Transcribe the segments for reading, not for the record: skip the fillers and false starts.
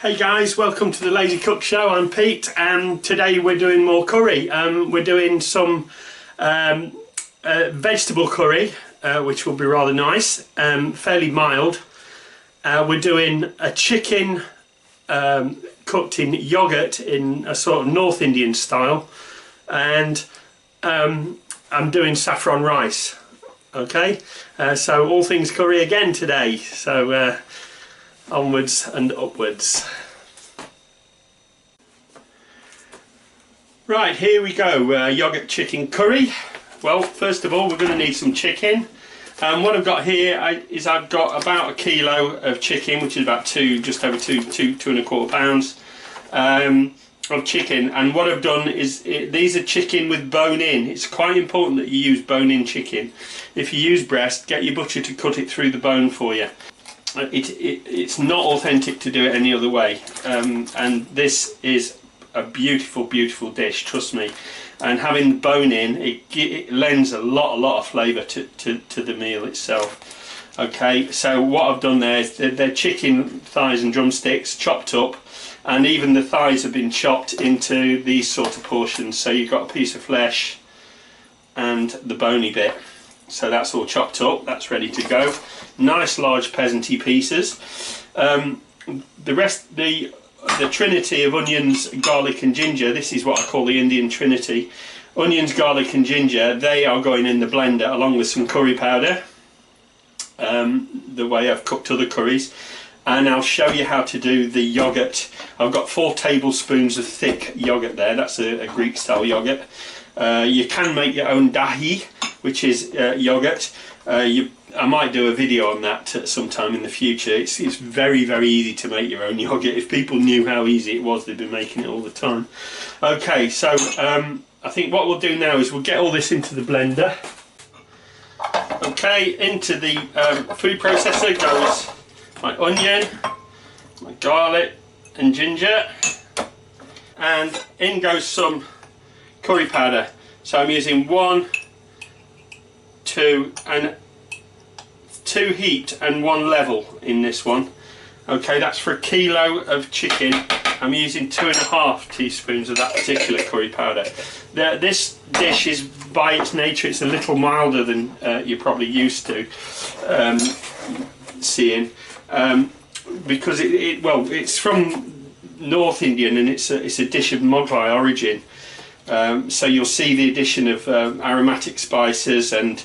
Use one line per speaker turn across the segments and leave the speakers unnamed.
Hey guys, welcome to the Lazy Cook Show. I'm Pete and today we're doing more curry. We're doing some vegetable curry, which will be rather nice, fairly mild. We're doing a chicken cooked in yogurt in a sort of North Indian style, and I'm doing saffron rice. Okay, so all things curry again today. So onwards and upwards. Right, here we go, yogurt chicken curry. Well, first of all we're going to need some chicken. What I've got here is I've got about 1 kilo of chicken, which is about just over two and a quarter pounds of chicken. And what I've done is, these are chicken with bone in. It's quite important that you use bone in chicken. If you use breast, get your butcher to cut it through the bone for you. It's not authentic to do it any other way, and this is a beautiful dish, trust me. And having the bone in, it lends a lot of flavour to the meal itself. Okay, so what I've done there is they're chicken thighs and drumsticks chopped up, and even the thighs have been chopped into these sort of portions, so you've got a piece of flesh and the bony bit. So that's all chopped up, that's ready to go. Nice large peasanty pieces. The rest, the trinity of onions, garlic and ginger, this is what I call the Indian trinity. Onions, garlic and ginger, they are going in the blender along with some curry powder, the way I've cooked other curries. And I'll show you how to do the yogurt. I've got 4 tablespoons of thick yogurt there, that's a Greek style yogurt. You can make your own dahi, which is yogurt. I might do a video on that sometime in the future. It's very easy to make your own yogurt. If people knew how easy it was, they'd be making it all the time. Okay, so I think what we'll do now is we'll get all this into the blender. Okay, into the food processor goes my onion, my garlic and ginger, and in goes some curry powder. So I'm using 1, 2 heat and 1 level in this one. Okay, that's for 1 kilo of chicken. I'm using 2.5 teaspoons of that particular curry powder. This dish is, by its nature, it's a little milder than you're probably used to seeing, because it's from North Indian and it's a dish of Moglai origin. So you'll see the addition of aromatic spices and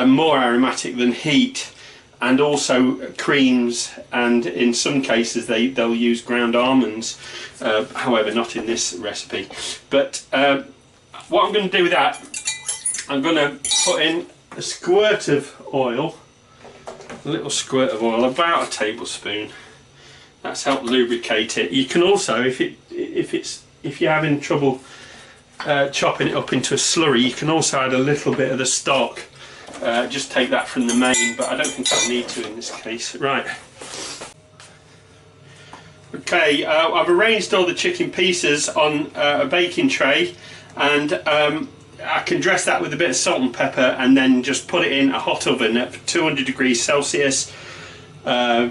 more aromatic than heat, and also creams, and in some cases they'll use ground almonds, however not in this recipe. But what I'm going to do with that, I'm going to put in a squirt of oil, a little squirt of oil, about 1 tablespoon. That's helped lubricate it. You can also, if you're having trouble chopping it up into a slurry, you can also add a little bit of the stock. Just take that from the main, but I don't think I'll need to in this case. Right. Okay, I've arranged all the chicken pieces on a baking tray, and I can dress that with a bit of salt and pepper, and then just put it in a hot oven at 200 degrees Celsius,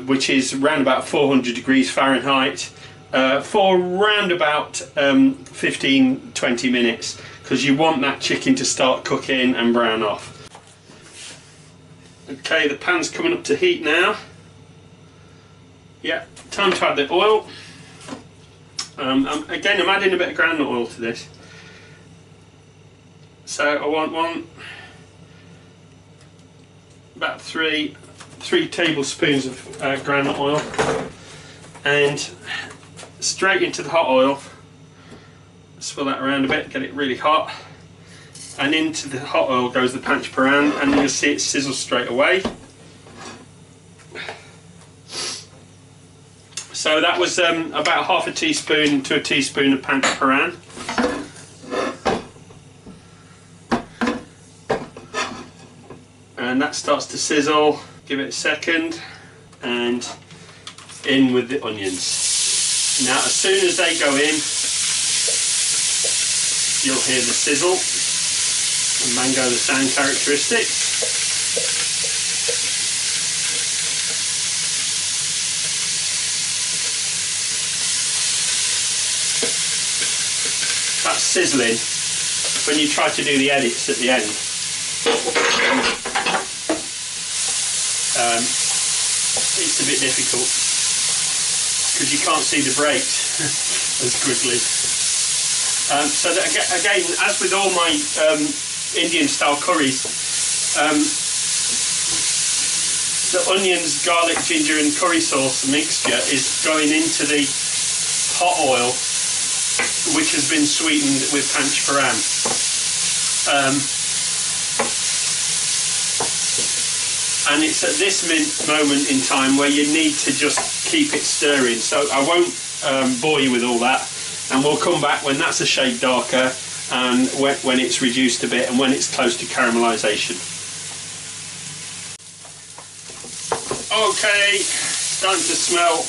which is around about 400 degrees Fahrenheit, for around about 15-20 minutes, because you want that chicken to start cooking and brown off. Okay, the pan's coming up to heat now. Yeah, time to add the oil. Again, I'm adding a bit of groundnut oil to this. So I want about three tablespoons of groundnut oil, and straight into the hot oil. Swirl that around a bit, get it really hot. And into the hot oil goes the panch paran, and you'll see it sizzle straight away. So that was about 1/2 teaspoon to 1 teaspoon of panch paran. And that starts to sizzle. Give it a second, and in with the onions. Now, as soon as they go in, you'll hear the sizzle. And mango the sound characteristics. sizzling when you try to do the edits at the end. It's a bit difficult because you can't see the breaks as quickly. So that, again, as with all my Indian style curries, the onions, garlic, ginger and curry sauce mixture is going into the hot oil which has been sweetened with panch phoron. And it's at this moment in time where you need to just keep it stirring. So I won't bore you with all that, and we'll come back when that's a shade darker and when it's reduced a bit and when it's close to caramelisation. Okay, starting to smell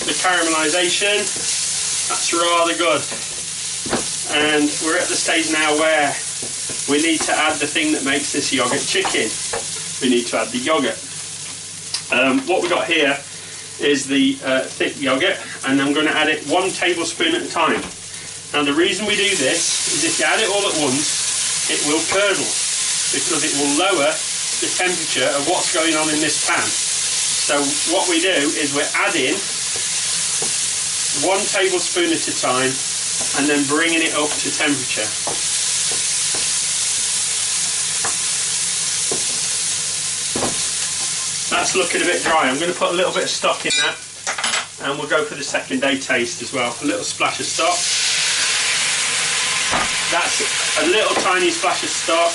the caramelisation. That's rather good. And we're at the stage now where we need to add the thing that makes this yoghurt chicken. We need to add the yoghurt. What we've got here is the thick yoghurt, and I'm going to add it 1 tablespoon at a time. Now the reason we do this is if you add it all at once, it will curdle, because it will lower the temperature of what's going on in this pan. So what we do is we're adding 1 tablespoon at a time and then bringing it up to temperature. That's looking a bit dry. I'm going to put a little bit of stock in that, and we'll go for the second day taste as well. A little splash of stock. That's a little tiny splash of stock,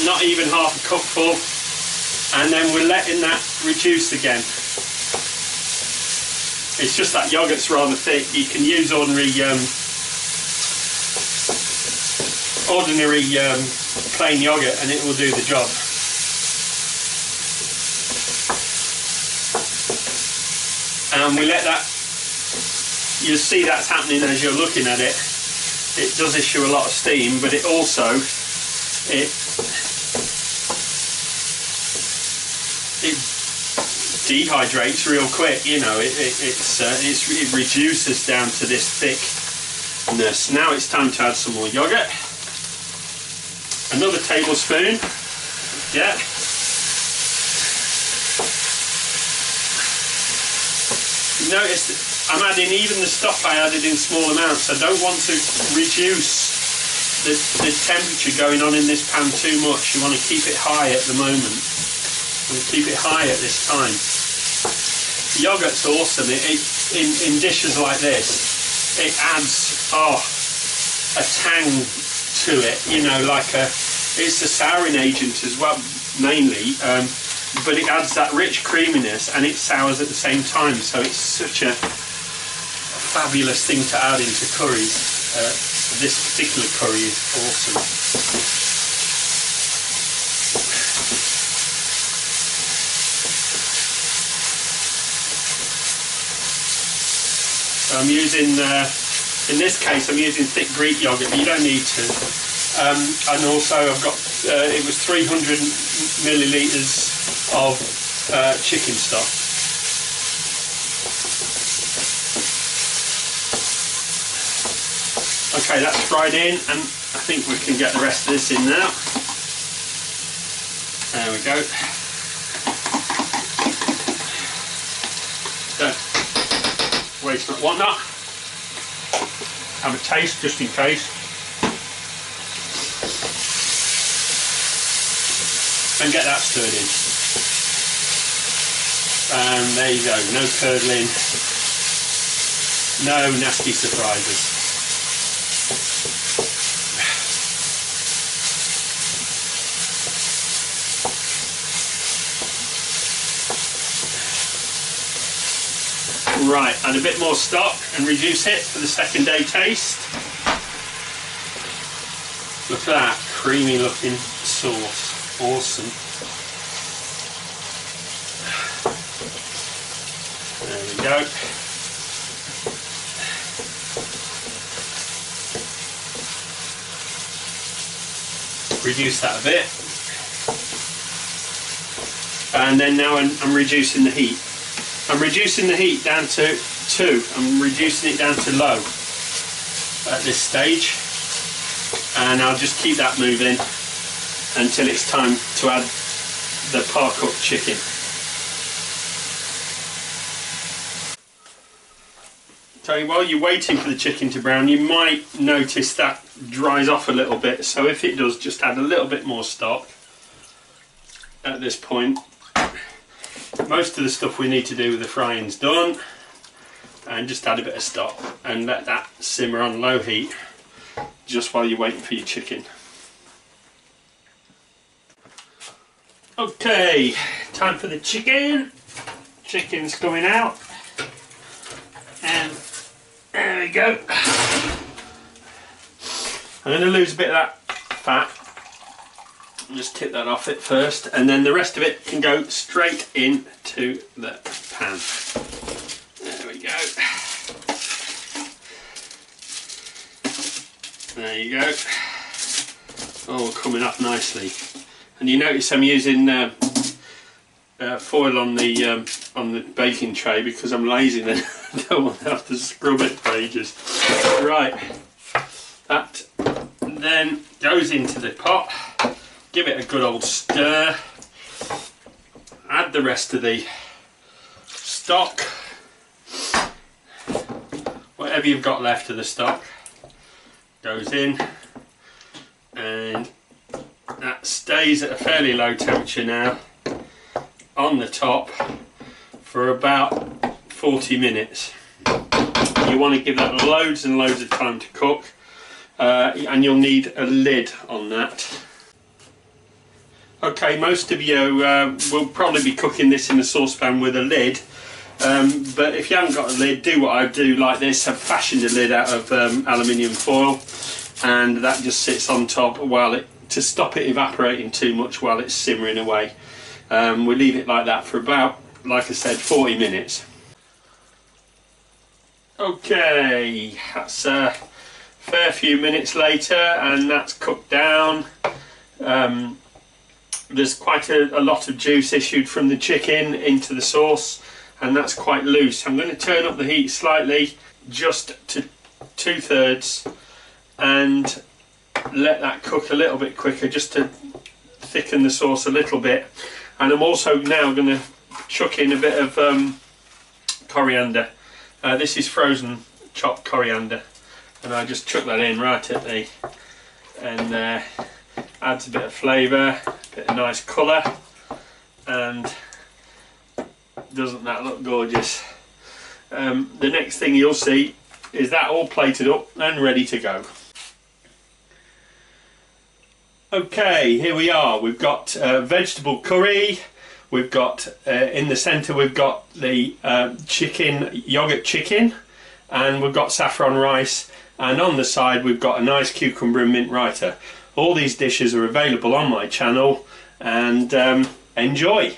not even half a cupful, and then we're letting that reduce again. It's just that yoghurt's rather thick. You can use ordinary plain yoghurt and it will do the job. And we let that, you'll see that's happening as you're looking at it. It does issue a lot of steam, but it also, it dehydrates real quick, you know, it reduces down to this thickness. Now it's time to add some more yoghurt. Another tablespoon, yeah. Notice I'm adding even the stock I added in small amounts. I don't want to reduce the temperature going on in this pan too much. You want to keep it high at the moment. You want to keep it high at this time. Yoghurt's awesome. In dishes like this, it adds a tang to it. You know, like it's a souring agent as well, mainly. But it adds that rich creaminess and it sours at the same time, so it's such a fabulous thing to add into curries. This particular curry is awesome. So I'm using, in this case I'm using thick Greek yoghurt, but you don't need to. And also I've got, it was 300 millilitres of chicken stock. Okay, that's fried in, and I think we can get the rest of this in now. There we go. Don't waste not, want not. Have a taste just in case. And get that stirred in. And there you go, no curdling, no nasty surprises. Right, add a bit more stock and reduce it for the second day taste. Look at that creamy looking sauce. Awesome. There we go. Reduce that a bit. And then now I'm reducing the heat. I'm reducing the heat down to 2. I'm reducing it down to low. at this stage, and I'll just keep that moving until it's time to add the par-cooked chicken. So while you're waiting for the chicken to brown, you might notice that dries off a little bit, so if it does, just add a little bit more stock at this point. Most of the stuff we need to do with the frying's done, and just add a bit of stock and let that simmer on low heat just while you're waiting for your chicken. Okay, time for the chicken. Chicken's coming out, and there we go. I'm going to lose a bit of that fat. Just tip that off it first, and then the rest of it can go straight into the pan. There we go. There you go. All coming up nicely. And you notice I'm using foil on the baking tray because I'm lazy and I don't want to have to scrub it for ages. Right, that then goes into the pot. Give it a good old stir. Add the rest of the stock, whatever you've got left of the stock goes in, and that stays at a fairly low temperature now on the top for about 40 minutes. You want to give that loads and loads of time to cook, and you'll need a lid on that. Okay, most of you will probably be cooking this in a saucepan with a lid, but if you haven't got a lid, do what I do like this. I've fashioned a lid out of aluminium foil, and that just sits on top while to stop it evaporating too much while it's simmering away. We leave it like that for about, like I said, 40 minutes. Okay, that's a fair few minutes later, and that's cooked down. There's quite a lot of juice issued from the chicken into the sauce, and that's quite loose. I'm going to turn up the heat slightly, just to 2/3, and let that cook a little bit quicker, just to thicken the sauce a little bit. And I'm also now going to chuck in a bit of coriander. This is frozen chopped coriander, and I just chuck that in right at the end there. Adds a bit of flavour, a bit of nice colour, and doesn't that look gorgeous? The next thing you'll see is that all plated up and ready to go. Okay, here we are. We've got vegetable curry. We've got in the centre we've got the yogurt chicken, and we've got saffron rice, and on the side we've got a nice cucumber and mint raita. All these dishes are available on my channel, and enjoy!